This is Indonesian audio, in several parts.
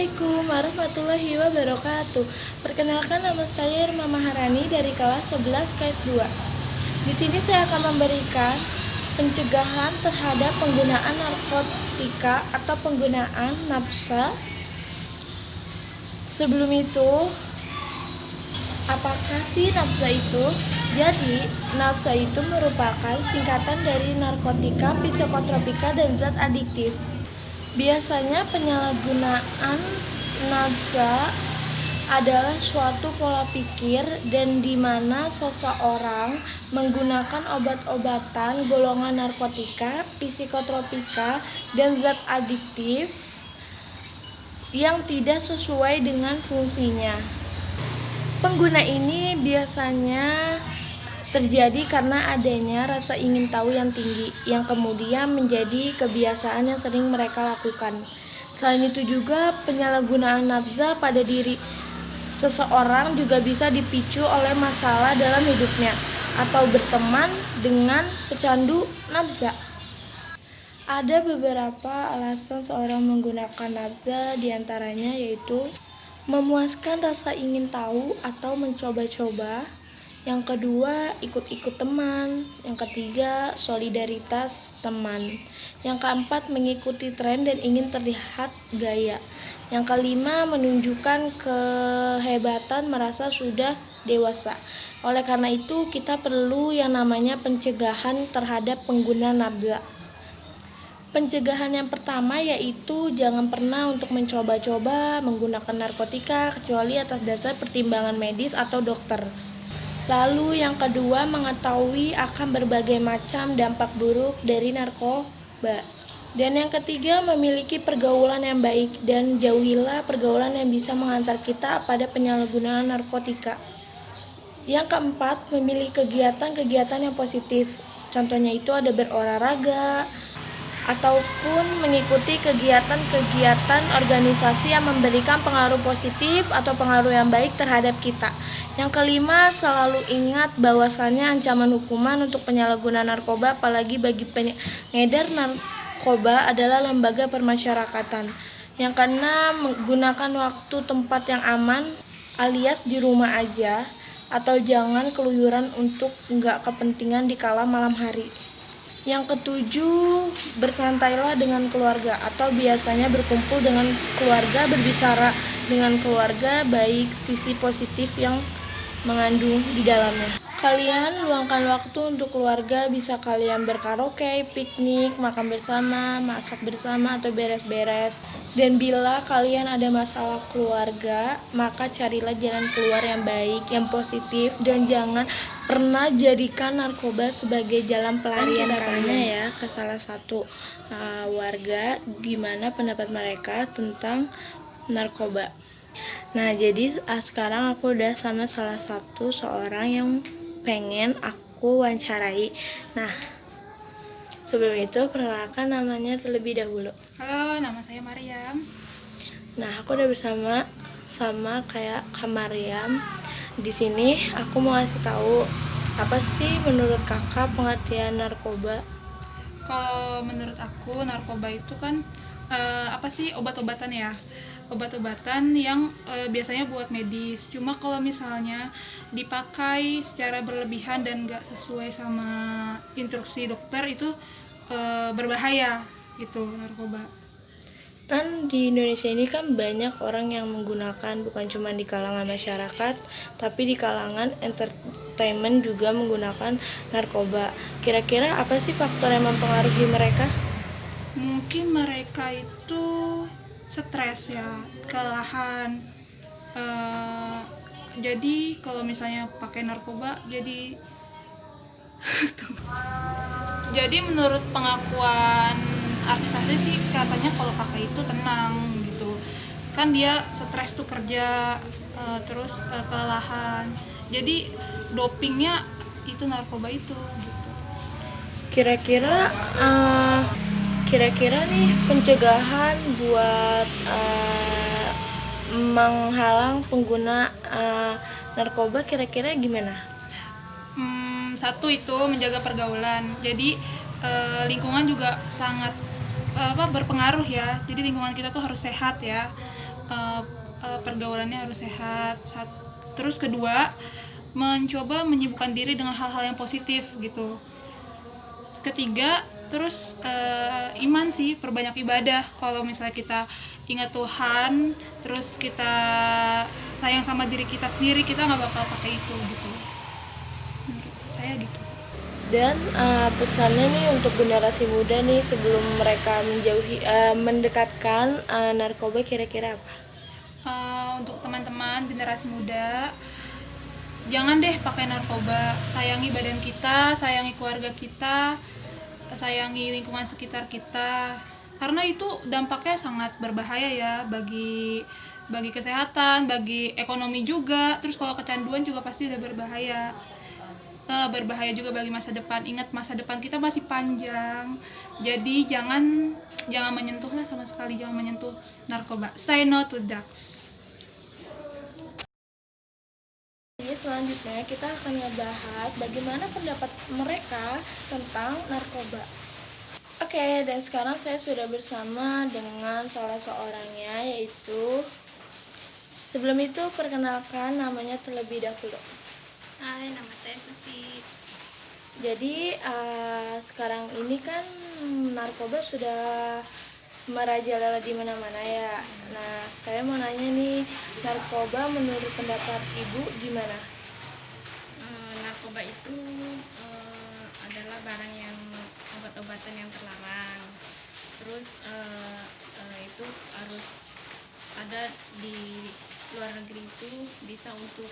Assalamualaikum warahmatullahi wabarakatuh. Perkenalkan, nama saya Irma Maharani dari kelas 11 KS 2. Di sini saya akan memberikan pencegahan terhadap penggunaan narkotika atau penggunaan nafsa. Sebelum itu, apakah sih nafsa itu? Jadi, nafsa itu merupakan singkatan dari narkotika, psikotropika, dan zat adiktif. Biasanya penyalahgunaan nafsa adalah suatu pola pikir dan di mana seseorang menggunakan obat-obatan golongan narkotika, psikotropika, dan zat adiktif yang tidak sesuai dengan fungsinya. Pengguna ini biasanya terjadi karena adanya rasa ingin tahu yang tinggi, yang kemudian menjadi kebiasaan yang sering mereka lakukan. Selain itu juga penyalahgunaan nafsa pada diri seseorang juga bisa dipicu oleh masalah dalam hidupnya atau berteman dengan pecandu nafsa. Ada beberapa alasan seorang menggunakan nafsa, diantaranya yaitu memuaskan rasa ingin tahu atau mencoba-coba. Yang kedua, ikut-ikut teman. Yang ketiga, solidaritas teman. Yang keempat, mengikuti tren dan ingin terlihat gaya. Yang kelima, menunjukkan kehebatan, merasa sudah dewasa. Oleh karena itu, kita perlu yang namanya pencegahan terhadap pengguna nafsa. Pencegahan yang pertama yaitu jangan pernah untuk mencoba-coba menggunakan narkotika kecuali atas dasar pertimbangan medis atau dokter. Lalu yang kedua, mengetahui akan berbagai macam dampak buruk dari narkoba. Dan yang ketiga, memiliki pergaulan yang baik dan jauhilah pergaulan yang bisa menghantar kita pada penyalahgunaan narkotika. Yang keempat, memilih kegiatan-kegiatan yang positif. Contohnya itu ada berolahraga ataupun mengikuti kegiatan-kegiatan organisasi yang memberikan pengaruh positif atau pengaruh yang baik terhadap kita. Yang kelima, selalu ingat bahwasannya ancaman hukuman untuk penyalahgunaan narkoba, apalagi bagi pengedar narkoba, adalah lembaga permasyarakatan. Yang keenam, menggunakan waktu tempat yang aman alias di rumah aja atau jangan keluyuran untuk enggak kepentingan di kala malam hari. Yang ketujuh, bersantailah dengan keluarga atau biasanya berkumpul dengan keluarga, berbicara dengan keluarga, baik sisi positif yang mengandung di dalamnya. Kalian luangkan waktu untuk keluarga, bisa kalian berkaraoke, piknik, makan bersama, masak bersama, atau beres-beres. Dan bila kalian ada masalah keluarga, maka carilah jalan keluar yang baik, yang positif, dan jangan pernah jadikan narkoba sebagai jalan pelarian kalian ya ke salah satu warga, gimana pendapat mereka tentang narkoba. Nah, jadi sekarang aku udah sama salah satu seorang yang pengen aku wawancarai. Nah, sebelum itu perkenalkan namanya terlebih dahulu. Halo, nama saya Mariam. Nah, aku udah bersama kayak Kak Mariam. Di sini aku mau ngasih tahu apa sih menurut kakak pengertian narkoba? Kalau menurut aku narkoba itu kan apa sih, obat-obatan ya, obat-obatan yang biasanya buat medis. Cuma kalau misalnya dipakai secara berlebihan dan gak sesuai sama instruksi dokter itu berbahaya gitu narkoba. Kan di Indonesia ini kan banyak orang yang menggunakan, bukan cuma di kalangan masyarakat, tapi di kalangan entertainment juga menggunakan narkoba. Kira-kira apa sih faktor yang mempengaruhi mereka? Mungkin mereka itu stres ya, kelelahan. Jadi kalau misalnya pakai narkoba jadi menurut pengakuan artis-artis sih katanya kalau pakai itu tenang gitu. Kan dia stres tuh kerja, terus kelelahan. Jadi dopingnya itu narkoba itu gitu. Kira-kira nih pencegahan buat menghalang pengguna narkoba kira-kira gimana? Satu itu menjaga pergaulan. Jadi lingkungan juga sangat berpengaruh ya. Jadi lingkungan kita tuh harus sehat ya. uh, pergaulannya harus sehat. Terus kedua, mencoba menyibukkan diri dengan hal-hal yang positif gitu. Ketiga, terus iman sih, perbanyak ibadah. Kalau misalnya kita ingat Tuhan, terus kita sayang sama diri kita sendiri, kita nggak bakal pakai itu gitu. Menurut saya gitu. Dan pesannya nih untuk generasi muda nih sebelum mereka mendekatkan narkoba kira-kira apa? Untuk teman-teman generasi muda, jangan deh pakai narkoba. Sayangi badan kita, sayangi keluarga kita, sayangi lingkungan sekitar kita, karena itu dampaknya sangat berbahaya ya bagi kesehatan, bagi ekonomi juga. Terus kalau kecanduan juga pasti udah berbahaya. Berbahaya juga bagi masa depan. Ingat, masa depan kita masih panjang, jadi jangan menyentuh lah, sama sekali jangan menyentuh narkoba. Say no to drugs. Selanjutnya kita akan ngebahas bagaimana pendapat mereka tentang narkoba. Oke, dan sekarang saya sudah bersama dengan salah seorangnya, yaitu sebelum itu perkenalkan namanya terlebih dahulu. Hai, nama saya Susi. Jadi sekarang ini kan narkoba sudah merajalela di mana-mana ya. Nah, saya mau nanya nih, narkoba menurut pendapat Ibu gimana? Narkoba itu adalah barang yang obat-obatan yang terlarang. Terus itu harus ada di luar negeri, itu bisa untuk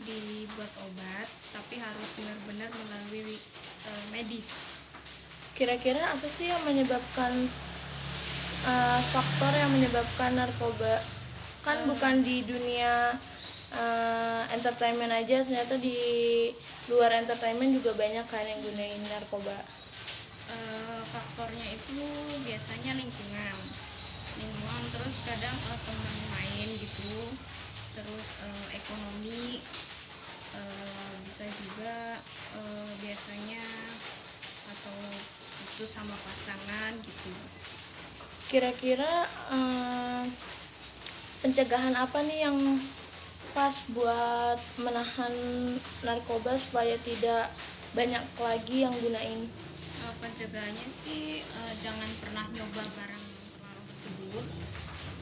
dibuat obat, tapi harus benar-benar melalui medis. Kira-kira apa sih yang menyebabkan faktor yang menyebabkan narkoba? Kan bukan di dunia entertainment aja, ternyata di luar entertainment juga banyak kan yang gunain narkoba. Faktornya itu biasanya lingkungan, terus kadang teman main gitu, terus ekonomi, bisa juga biasanya, atau itu sama pasangan gitu. Kira-kira pencegahan apa nih yang pas buat menahan narkoba supaya tidak banyak lagi yang gunain? Pencegahannya sih jangan pernah nyoba barang terlarang tersebut.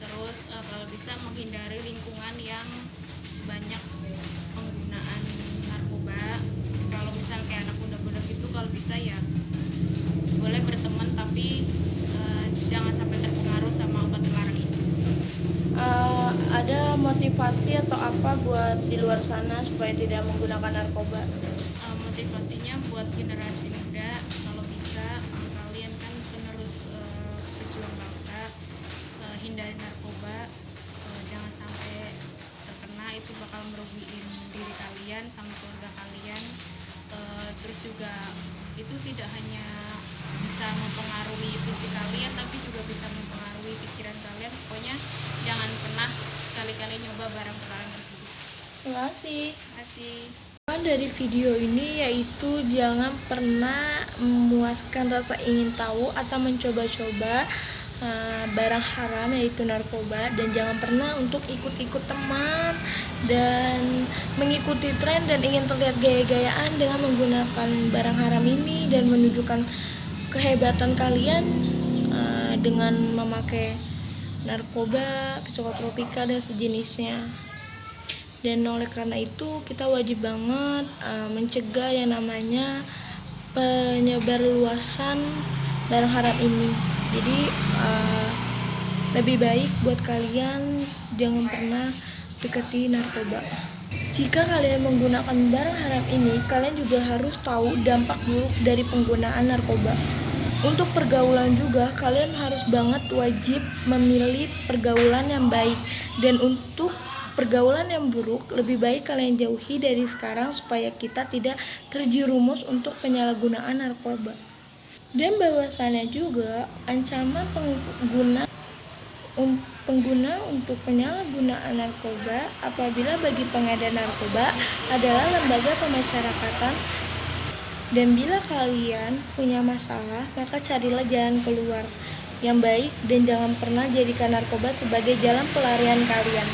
Terus kalau bisa menghindari lingkungan yang banyak penggunaan narkoba. Kalau misal kayak anak muda-muda gitu, kalau bisa ya boleh berteman, tapi jangan sampai terpengaruh sama obat terlarang itu. Ada motivasi atau apa buat di luar sana supaya tidak menggunakan narkoba? Motivasinya buat generasi muda, kalau bisa kalian kan penerus pejuang bangsa, hindari narkoba, jangan sampai terkena, itu bakal merugiin diri kalian sama keluarga kalian. Terus juga itu tidak hanya bisa mempengaruhi fisik kalian, tapi juga bisa mempengaruhi pikiran kalian. Pokoknya jangan pernah sekali-kali nyoba barang terlarang tersebut. Terima kasih. Dari video ini yaitu jangan pernah memuaskan rasa ingin tahu atau mencoba-coba barang haram yaitu narkoba, dan jangan pernah untuk ikut-ikut teman dan mengikuti tren dan ingin terlihat gaya-gayaan dengan menggunakan barang haram ini dan menunjukkan kehebatan kalian dengan memakai narkoba, psikotropika dan sejenisnya. Dan oleh karena itu kita wajib banget mencegah yang namanya penyebarluasan barang haram ini. Jadi lebih baik buat kalian jangan pernah dekati narkoba. Jika kalian menggunakan barang haram ini, kalian juga harus tahu dampak buruk dari penggunaan narkoba. Untuk pergaulan juga, kalian harus banget wajib memilih pergaulan yang baik. Dan untuk pergaulan yang buruk, lebih baik kalian jauhi dari sekarang supaya kita tidak terjerumus untuk penyalahgunaan narkoba. Dan bahwasannya juga ancaman pengguna untuk penyalahgunaan narkoba apabila bagi pengedar narkoba adalah lembaga pemasyarakatan. Dan bila kalian punya masalah, maka carilah jalan keluar. yang baik dan jangan pernah jadikan narkoba sebagai jalan pelarian kalian.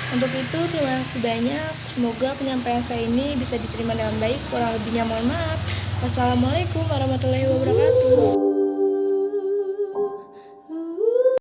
Untuk itu, terima kasih banyak. Semoga penyampaian saya ini bisa diterima dengan baik. Kurang lebihnya mohon maaf. Wassalamualaikum warahmatullahi wabarakatuh.